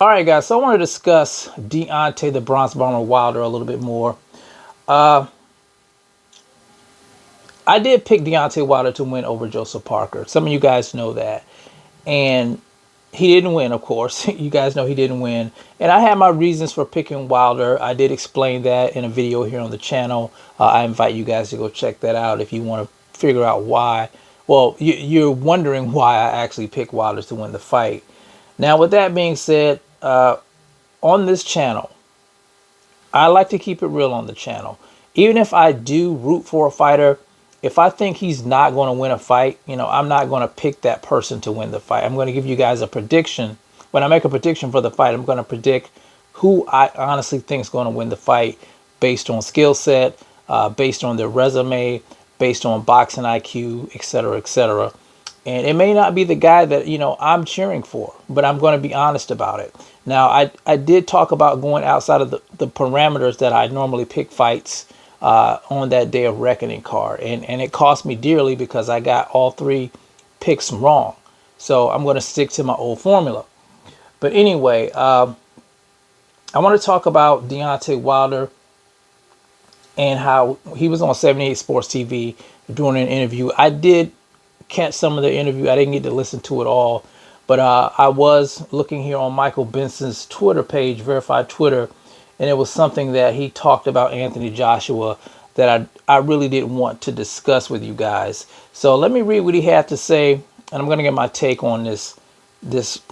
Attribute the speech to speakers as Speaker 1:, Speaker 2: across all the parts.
Speaker 1: All right, guys. So I want to discuss Deontay the Bronze Bomber Wilder a little bit more. Uh, I did pick Deontay Wilder to win over Joseph Parker. Some of you guys know that, and he didn't win, of course. You guys know he didn't win, and I had my reasons for picking Wilder. I did explain that in a video here on the channel. I invite you guys to go check that out if you want to figure out why. Well, you're wondering why I actually picked Wilder to win the fight. Now, with that being said, on this channel, I like to keep it real on the channel. Even if I do root for a fighter, if I think he's not going to win a fight, I'm not going to pick that person to win the fight. I'm going to give you guys a prediction. When I make a prediction for the fight, I'm going to predict who I honestly think is going to win the fight based on skill set, based on their resume, based on boxing IQ, etc., etc. And it may not be the guy that, I'm cheering for, but I'm going to be honest about it. Now, I did talk about going outside of the parameters that I normally pick fights on that Day of Reckoning card. And it cost me dearly because I got all three picks wrong. So I'm going to stick to my old formula. But anyway, I want to talk about Deontay Wilder and how he was on 78 Sports TV doing an interview. I did catch some of the interview. I didn't get to listen to it all, but I was looking here on Michael Benson's Twitter page, verified Twitter, and it was something that he talked about Anthony Joshua that I really didn't want to discuss with you guys. So let me read what he had to say, and I'm going to get my take on this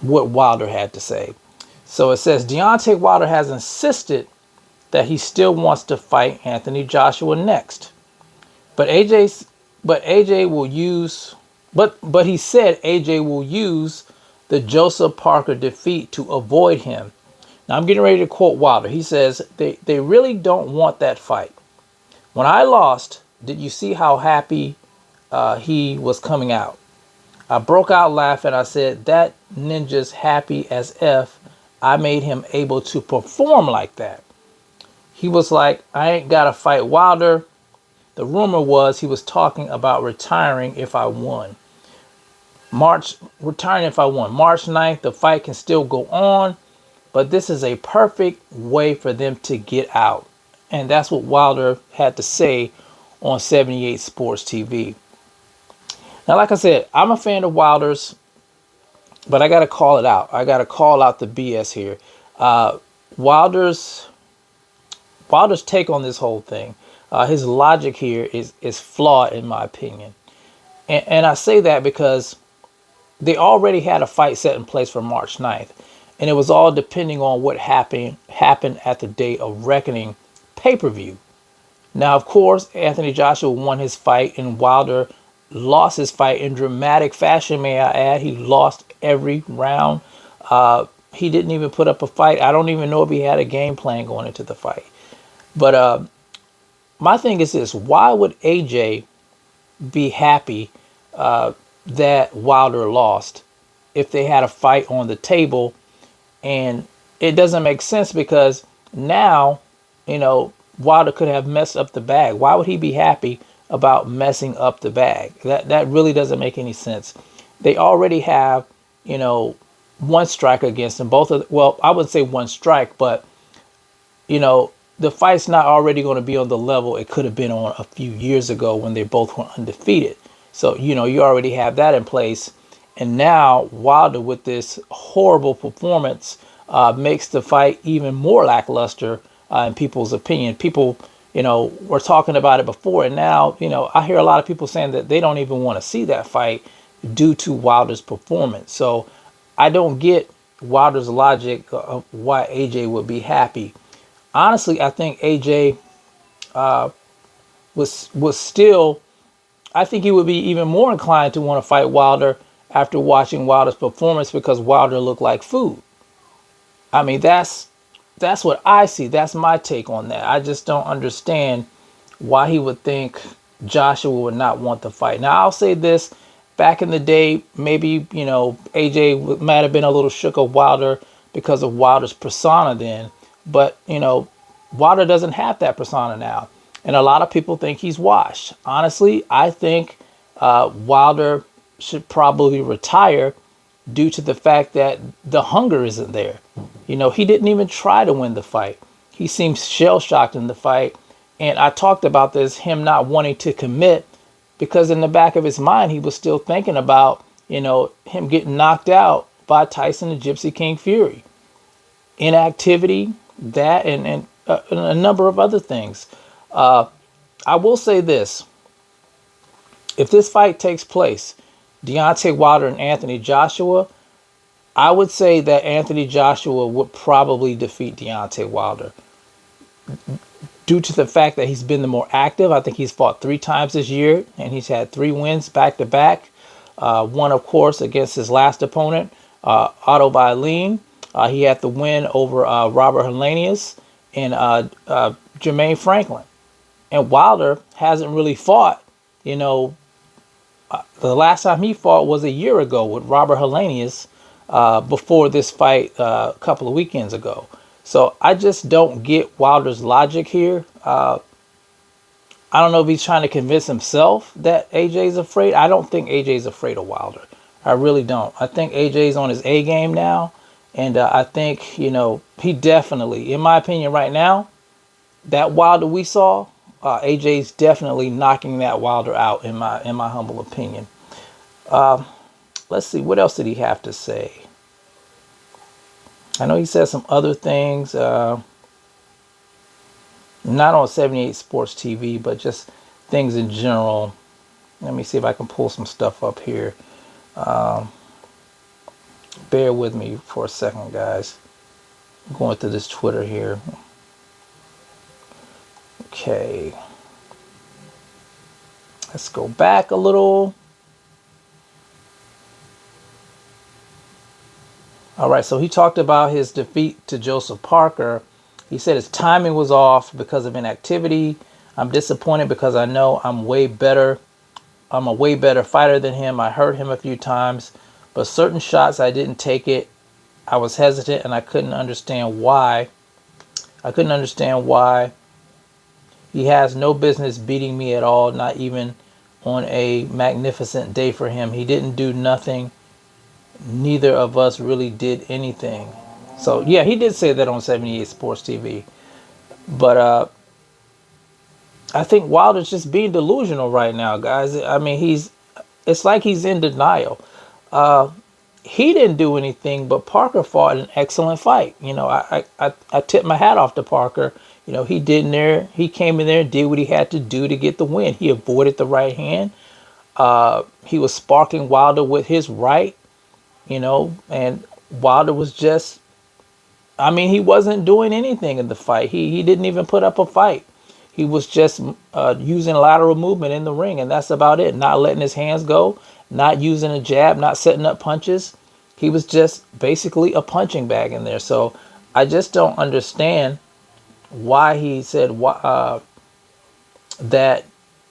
Speaker 1: what Wilder had to say. So it says Deontay Wilder has insisted that he still wants to fight Anthony Joshua next, but AJ will use. But he said AJ will use the Joseph Parker defeat to avoid him. Now I'm getting ready to quote Wilder. He says they really don't want that fight. When I lost, did you see how happy he was coming out? I broke out laughing. I said that ninja's happy as F. I made him able to perform like that. He was like, I ain't got to fight Wilder. The rumor was he was talking about retiring if I won. Retiring if I won. March 9th, the fight can still go on, but this is a perfect way for them to get out. And that's what Wilder had to say on 78 Sports TV. Now, like I said, I'm a fan of Wilder's, but I got to call it out. I got to call out the BS here. Wilder's take on this whole thing. His logic here is flawed in my opinion. And I say that because they already had a fight set in place for March 9th. And it was all depending on what happened at the Day of Reckoning pay-per-view. Now, of course, Anthony Joshua won his fight and Wilder lost his fight in dramatic fashion, may I add. He lost every round. He didn't even put up a fight. I don't even know if he had a game plan going into the fight. But my thing is this: why would AJ be happy that Wilder lost if they had a fight on the table? And it doesn't make sense because now, Wilder could have messed up the bag. Why would he be happy about messing up the bag? That really doesn't make any sense. They already have, one strike against them. Well, I wouldn't say one strike, but the fight's not already going to be on the level it could have been on a few years ago when they both were undefeated. So, you already have that in place. And now Wilder, with this horrible performance, makes the fight even more lackluster in people's opinion. People, were talking about it before. And now, I hear a lot of people saying that they don't even want to see that fight due to Wilder's performance. So I don't get Wilder's logic of why AJ would be happy. Honestly, I think AJ was still. I think he would be even more inclined to want to fight Wilder after watching Wilder's performance because Wilder looked like food. I mean, that's what I see. That's my take on that. I just don't understand why he would think Joshua would not want the fight. Now, I'll say this: back in the day, maybe AJ might have been a little shook of Wilder because of Wilder's persona then. But, Wilder doesn't have that persona now. And a lot of people think he's washed. Honestly, I think Wilder should probably retire due to the fact that the hunger isn't there. He didn't even try to win the fight. He seemed shell shocked in the fight. And I talked about this, him not wanting to commit, because in the back of his mind, he was still thinking about, him getting knocked out by Tyson and Gypsy King Fury. Inactivity, that, and a number of other things. I will say this. If this fight takes place, Deontay Wilder and Anthony Joshua, I would say that Anthony Joshua would probably defeat Deontay Wilder due to the fact that he's been the more active. I think he's fought 3 times this year, and he's had 3 wins back to back. One, of course, against his last opponent, Otto Bailin. He had the win over Robert Helenius and Jermaine Franklin. And Wilder hasn't really fought. The last time he fought was a year ago with Robert Helenius before this fight a couple of weekends ago. So I just don't get Wilder's logic here. I don't know if he's trying to convince himself that AJ's afraid. I don't think AJ's afraid of Wilder. I really don't. I think AJ's on his A game now. And I think, he definitely, in my opinion right now, that Wilder we saw, AJ's definitely knocking that Wilder out in my humble opinion. Let's see, what else did he have to say? I know he said some other things, not on 78 Sports TV, but just things in general. Let me see if I can pull some stuff up here. Bear with me for a second, guys. I'm going through this Twitter here. Okay. Let's go back a little. All right, so he talked about his defeat to Joseph Parker. He said his timing was off because of inactivity. I'm disappointed because I know I'm way better. I'm a way better fighter than him. I hurt him a few times, but certain shots I didn't take it. I was hesitant and I couldn't understand why. He has no business beating me at all, not even on a magnificent day for him. He didn't do nothing. Neither of us really did anything. So, yeah, he did say that on 78 Sports TV. But I think Wilder's just being delusional right now, guys. I mean, it's like he's in denial. He didn't do anything, but Parker fought an excellent fight. I tip my hat off to Parker. He came in there and did what he had to do to get the win. He avoided the right hand. He was sparking Wilder with his right, and Wilder was just, he wasn't doing anything in the fight. He didn't even put up a fight. He was just using lateral movement in the ring, and that's about it. Not letting his hands go, not using a jab, not setting up punches. He was just basically a punching bag in there. So I just don't understand why he said that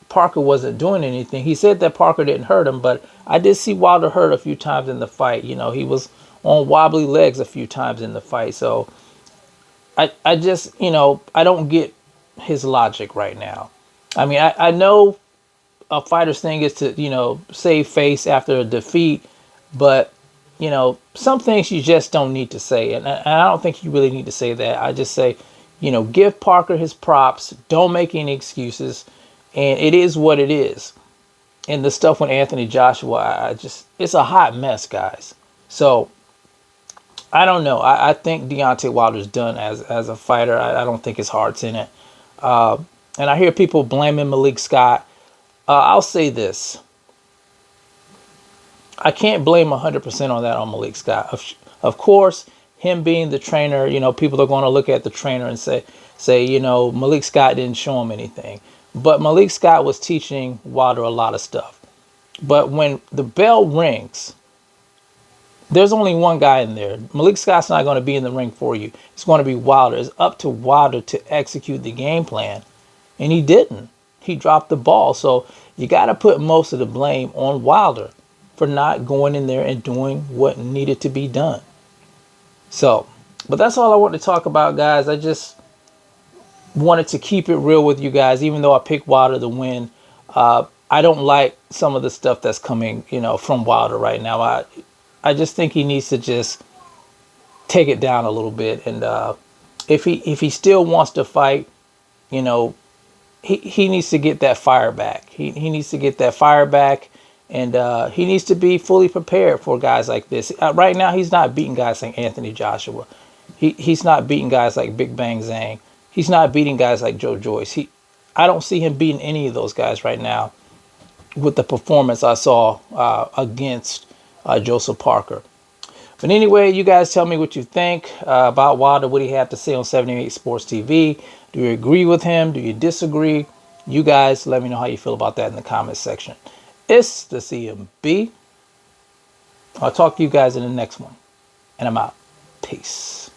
Speaker 1: Parker wasn't doing anything. He said that Parker didn't hurt him, but I did see Wilder hurt a few times in the fight. He was on wobbly legs a few times in the fight. So I just, I don't get his logic right now. I know a fighter's thing is to, save face after a defeat, but, some things you just don't need to say. And I don't think you really need to say that. I just say, give Parker his props. Don't make any excuses. And it is what it is. And the stuff with Anthony Joshua, it's a hot mess, guys. So I don't know. I think Deontay Wilder's done as a fighter. I don't think his heart's in it. And I hear people blaming Malik Scott. I'll say this. I can't blame 100% on that on Malik Scott. Of course, him being the trainer, people are going to look at the trainer and say, Malik Scott didn't show him anything. But Malik Scott was teaching Wilder a lot of stuff. But when the bell rings, there's only one guy in there. Malik Scott's not going to be in the ring for you. It's going to be Wilder. It's up to Wilder to execute the game plan. And he didn't. He dropped the ball. So you got to put most of the blame on Wilder for not going in there and doing what needed to be done. So, but that's all I want to talk about, guys. I just wanted to keep it real with you guys, even though I picked Wilder to win. I don't like some of the stuff that's coming, from Wilder right now. I just think he needs to just take it down a little bit. And if he still wants to fight, you know, he needs to get that fire back. He needs to get that fire back, and he needs to be fully prepared for guys like this. Right now, he's not beating guys like Anthony Joshua. He's not beating guys like Big Bang Zhang. He's not beating guys like Joe Joyce. I don't see him beating any of those guys right now with the performance I saw against Joseph Parker. But anyway, you guys tell me what you think about Wilder, what he had to say on 78 Sports TV. Do you agree with him? Do you disagree? You guys let me know how you feel about that in the comments section. It's the CMB. I'll talk to you guys in the next one. And I'm out. Peace.